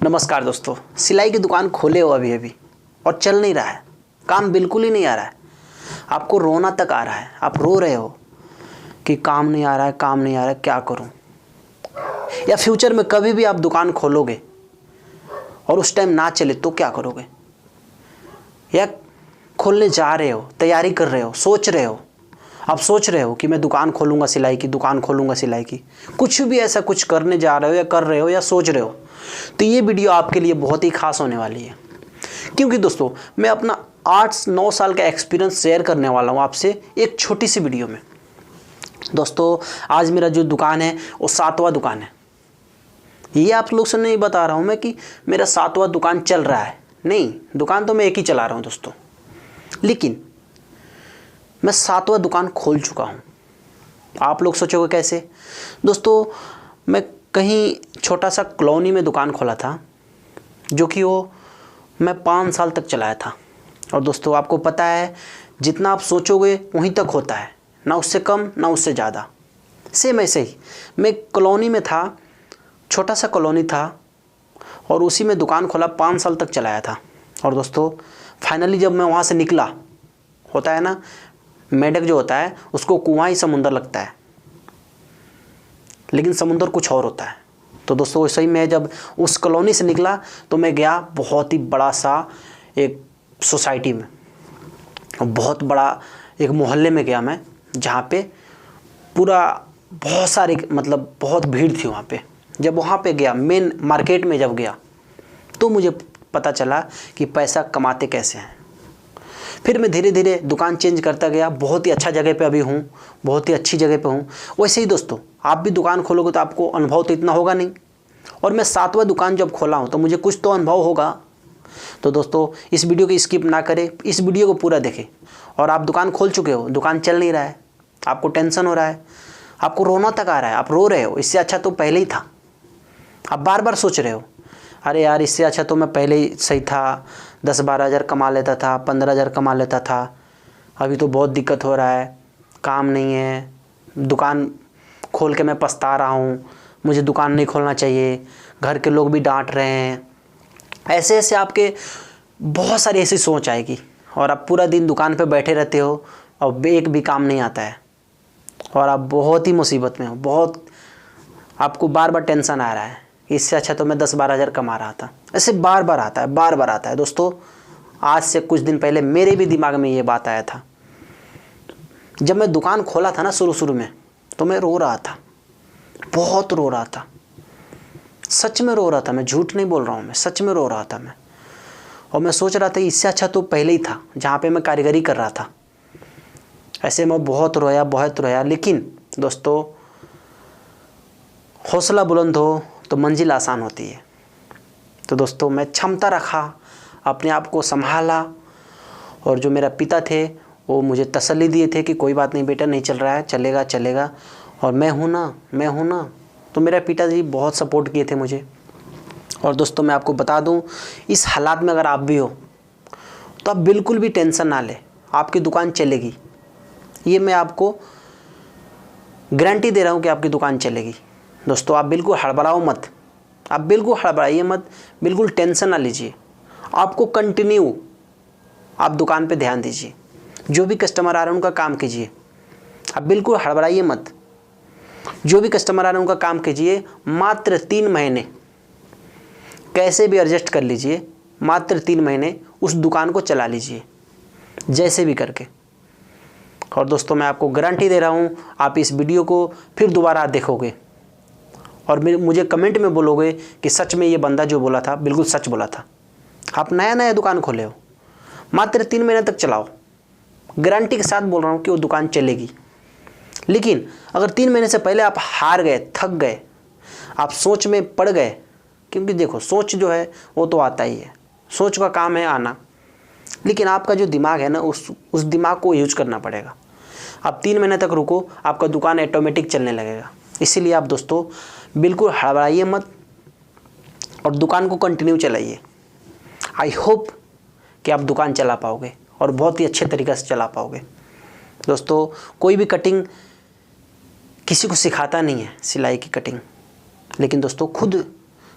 नमस्कार दोस्तों, सिलाई की दुकान खोले हो अभी अभी और चल नहीं रहा है, काम बिल्कुल ही नहीं आ रहा है, आपको रोना तक आ रहा है, आप रो रहे हो कि काम नहीं आ रहा है, काम नहीं आ रहा है, क्या करूं। या फ्यूचर में कभी भी आप दुकान खोलोगे और उस टाइम ना चले तो क्या करोगे। या खोलने जा रहे हो, तैयारी कर रहे हो, सोच रहे हो, आप सोच रहे हो कि मैं दुकान खोलूँगा सिलाई की, दुकान खोलूँगा सिलाई की, कुछ भी ऐसा कुछ करने जा रहे हो या कर रहे हो या सोच रहे हो, तो ये वीडियो आपके लिए बहुत ही खास होने वाली है। क्योंकि दोस्तों मैं अपना 8-9 साल का एक्सपीरियंस शेयर करने वाला हूँ आपसे एक छोटी सी वीडियो में। दोस्तों आज मेरा जो दुकान है वो 7वां दुकान है। ये आप लोग से नहीं बता रहा हूँ मैं कि मेरा 7वां दुकान चल रहा है, नहीं, दुकान तो मैं एक ही चला रहा हूँ दोस्तों, लेकिन मैं 7वां दुकान खोल चुका हूँ। आप लोग सोचोगे कैसे। दोस्तों मैं कहीं छोटा सा कॉलोनी में दुकान खोला था, जो कि वो मैं 5 साल तक चलाया था। और दोस्तों आपको पता है जितना आप सोचोगे वहीं तक होता है, ना उससे कम ना उससे ज़्यादा। सेम ऐसे ही मैं कॉलोनी में था, छोटा सा कॉलोनी था और उसी में दुकान खोला, 5 साल तक चलाया था। और दोस्तों फाइनली जब मैं वहाँ से निकला, होता है ना मेढक जो होता है उसको कुआं ही समुंदर लगता है, लेकिन समुंदर कुछ और होता है। तो दोस्तों वैसे ही मैं जब उस कॉलोनी से निकला तो मैं गया बहुत ही बड़ा सा एक सोसाइटी में, बहुत बड़ा एक मोहल्ले में गया मैं, जहाँ पे पूरा बहुत सारे मतलब बहुत भीड़ थी वहाँ पे। जब वहाँ पे गया मेन मार्केट में जब गया तो मुझे पता चला कि पैसा कमाते कैसे हैं। फिर मैं धीरे धीरे दुकान चेंज करता गया, बहुत ही अच्छा जगह पे अभी हूँ, बहुत ही अच्छी जगह पे हूँ। वैसे ही दोस्तों आप भी दुकान खोलोगे तो आपको अनुभव तो इतना होगा नहीं, और मैं 7वां दुकान जब खोला हूँ तो मुझे कुछ तो अनुभव होगा। तो दोस्तों इस वीडियो को स्किप ना करें, इस वीडियो को पूरा देखें। और आप दुकान खोल चुके हो, दुकान चल नहीं रहा है, आपको टेंशन हो रहा है, आपको रोना तक आ रहा है, आप रो रहे हो, इससे अच्छा तो पहले ही था। आप बार बार सोच रहे हो अरे यार इससे अच्छा तो मैं पहले ही सही था, 10-12 हज़ार कमा लेता था, 15 हज़ार कमा लेता था, अभी तो बहुत दिक्कत हो रहा है, काम नहीं है, दुकान खोल के मैं पछता रहा हूँ, मुझे दुकान नहीं खोलना चाहिए, घर के लोग भी डांट रहे हैं। ऐसे ऐसे आपके बहुत सारी ऐसी सोच आएगी और आप पूरा दिन दुकान पे बैठे रहते हो और एक भी काम नहीं आता है और आप बहुत ही मुसीबत में हो, बहुत आपको बार बार टेंशन आ रहा है, इससे अच्छा तो मैं 10-12 हज़ार कमा रहा था। ऐसे बार बार आता है, बार बार आता है। दोस्तों आज से कुछ दिन पहले मेरे भी दिमाग में ये बात आया था। जब मैं दुकान खोला था ना शुरू में, तो मैं रो रहा था, बहुत रो रहा था, सच में रो रहा था, मैं झूठ नहीं बोल रहा हूँ, मैं सच में रो रहा था मैं। और मैं सोच रहा था इससे अच्छा तो पहले ही था जहाँ पे मैं कारीगरी कर रहा था। ऐसे मैं बहुत रोया, लेकिन दोस्तों हौसला बुलंद हो तो मंजिल आसान होती है। तो दोस्तों मैं क्षमता रखा, अपने आप को संभाला, और जो मेरा पिता थे वो मुझे तसल्ली दिए थे कि कोई बात नहीं बेटा, नहीं चल रहा है, चलेगा चलेगा, और मैं हूँ ना। तो मेरे पिताजी बहुत सपोर्ट किए थे मुझे। और दोस्तों मैं आपको बता दूँ, इस हालात में अगर आप भी हो तो आप बिल्कुल भी टेंशन ना लें, आपकी दुकान चलेगी। ये मैं आपको गारंटी दे रहा हूँ कि आपकी दुकान चलेगी। दोस्तों आप बिल्कुल हड़बड़ाओ मत, आप बिल्कुल हड़बड़ाइए मत, बिल्कुल टेंशन ना लीजिए। आपको कंटिन्यू आप दुकान पे ध्यान दीजिए, जो भी कस्टमर आ रहे हैं उनका काम कीजिए, आप बिल्कुल हड़बड़ाइए मत। जो भी कस्टमर आ रहे हैं उनका काम कीजिए। मात्र 3 महीने कैसे भी एडजस्ट कर लीजिए, मात्र 3 महीने उस दुकान को चला लीजिए जैसे भी करके। और दोस्तों मैं आपको गारंटी दे रहा हूँ, आप इस वीडियो को फिर दोबारा देखोगे और मुझे कमेंट में बोलोगे कि सच में ये बंदा जो बोला था बिल्कुल सच बोला था। आप नया दुकान खोले हो, मात्र 3 महीने तक चलाओ, गारंटी के साथ बोल रहा हूँ कि वो दुकान चलेगी। लेकिन अगर 3 महीने से पहले आप हार गए, थक गए, आप सोच में पड़ गए, क्योंकि देखो सोच जो है वो तो आता ही है, सोच का काम है आना, लेकिन आपका जो दिमाग है ना उस दिमाग को यूज करना पड़ेगा। आप 3 महीने तक रुको, आपका दुकान ऑटोमेटिक चलने लगेगा। इसीलिए आप दोस्तों बिल्कुल हड़बड़ाइए मत और दुकान को कंटिन्यू चलाइए। आई होप कि आप दुकान चला पाओगे और बहुत ही अच्छे तरीक़े से चला पाओगे। दोस्तों कोई भी कटिंग किसी को सिखाता नहीं है, सिलाई की कटिंग, लेकिन दोस्तों खुद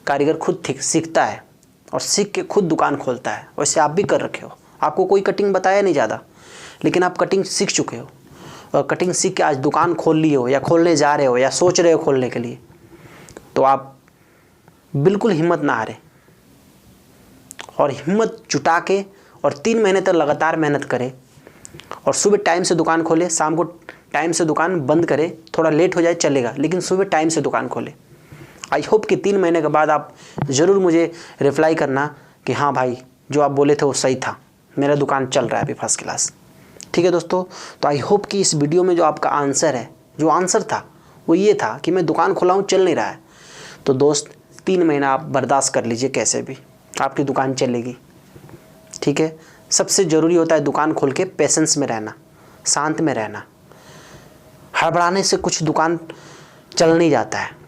कारीगर खुद सीखता है और सीख के खुद दुकान खोलता है। वैसे आप भी कर रखे हो, आपको कोई कटिंग बताया नहीं ज़्यादा, लेकिन आप कटिंग सीख चुके हो और कटिंग सीख के आज दुकान खोल लिए हो या खोलने जा रहे हो या सोच रहे हो खोलने के लिए। तो आप बिल्कुल हिम्मत ना हारें और हिम्मत जुटा के और 3 महीने तक लगातार मेहनत करें और सुबह टाइम से दुकान खोले, शाम को टाइम से दुकान बंद करें। थोड़ा लेट हो जाए चलेगा, लेकिन सुबह टाइम से दुकान खोले। आई होप कि 3 महीने के बाद आप ज़रूर मुझे रिप्लाई करना कि हाँ भाई जो आप बोले थे वो सही था, मेरा दुकान चल रहा है अभी फर्स्ट क्लास। ठीक है दोस्तों, तो आई होप कि इस वीडियो में जो आपका आंसर है, जो आंसर था वो ये था कि मैं दुकान खोला हूँ चल नहीं रहा है। तो दोस्त 3 महीना आप बर्दाश्त कर लीजिए, कैसे भी आपकी दुकान चलेगी। ठीक है, सबसे ज़रूरी होता है दुकान खोल के पेशेंस में रहना, शांत में रहना। हड़बड़ाने से कुछ दुकान चल नहीं जाता है।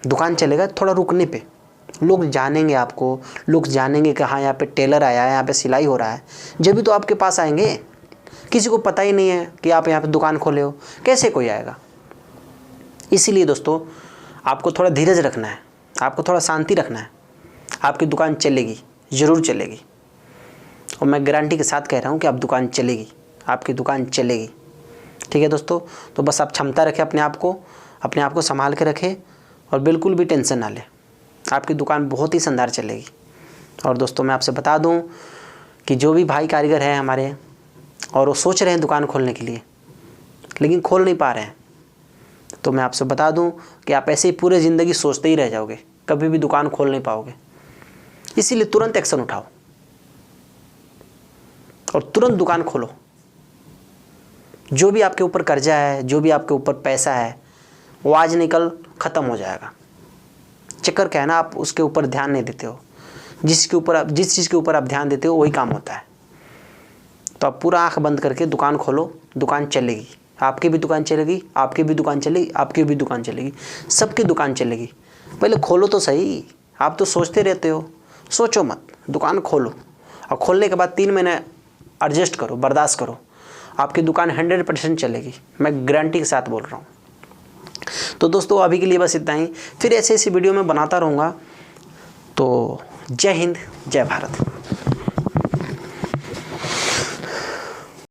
दुकान चलेगा थोड़ा रुकने पे, लोग जानेंगे आपको, लोग जानेंगे कि हाँ यहाँ पे टेलर आया है, यहाँ पे सिलाई हो रहा है, जब भी तो आपके पास आएंगे। किसी को पता ही नहीं है कि आप यहाँ पे दुकान खोले हो, कैसे कोई आएगा। इसीलिए दोस्तों आपको थोड़ा धीरज रखना है, आपको थोड़ा शांति रखना है। आपकी दुकान चलेगी, ज़रूर चलेगी, और मैं गारंटी के साथ कह रहा हूँ कि आप दुकान चलेगी, आपकी दुकान चलेगी। ठीक है दोस्तों, तो बस आप क्षमता रखें, अपने आप को संभाल के रखें और बिल्कुल भी टेंशन ना लें। आपकी दुकान बहुत ही शानदार चलेगी। और दोस्तों मैं आपसे बता दूं कि जो भी भाई कारीगर हैं हमारे और वो सोच रहे हैं दुकान खोलने के लिए लेकिन खोल नहीं पा रहे हैं, तो मैं आपसे बता दूं कि आप ऐसे ही पूरे ज़िंदगी सोचते ही रह जाओगे, कभी भी दुकान खोल नहीं पाओगे। इसीलिए तुरंत एक्शन उठाओ और तुरंत दुकान खोलो। जो भी आपके ऊपर कर्जा है, जो भी आपके ऊपर पैसा है, वो आज नहीं कल ख़त्म हो जाएगा। चक्कर क्या है ना, आप उसके ऊपर ध्यान नहीं देते हो। जिस चीज़ के ऊपर आप ध्यान देते हो वही काम होता है। तो आप पूरा आंख बंद करके दुकान खोलो, दुकान चलेगी। आपकी भी दुकान चलेगी, आपकी भी दुकान चलेगी, आपकी भी दुकान चलेगी, सबकी दुकान चलेगी। पहले खोलो तो सही, आप तो सोचते रहते हो, सोचो मत, दुकान खोलो। और खोलने के बाद 3 महीने एडजस्ट करो, बर्दाश्त करो, आपकी दुकान 100% चलेगी। मैं गारंटी के साथ बोल रहा हूँ। तो दोस्तों अभी के लिए बस इतना ही, फिर ऐसे वीडियो में बनाता रहूँगा। तो जय हिंद, जय भारत।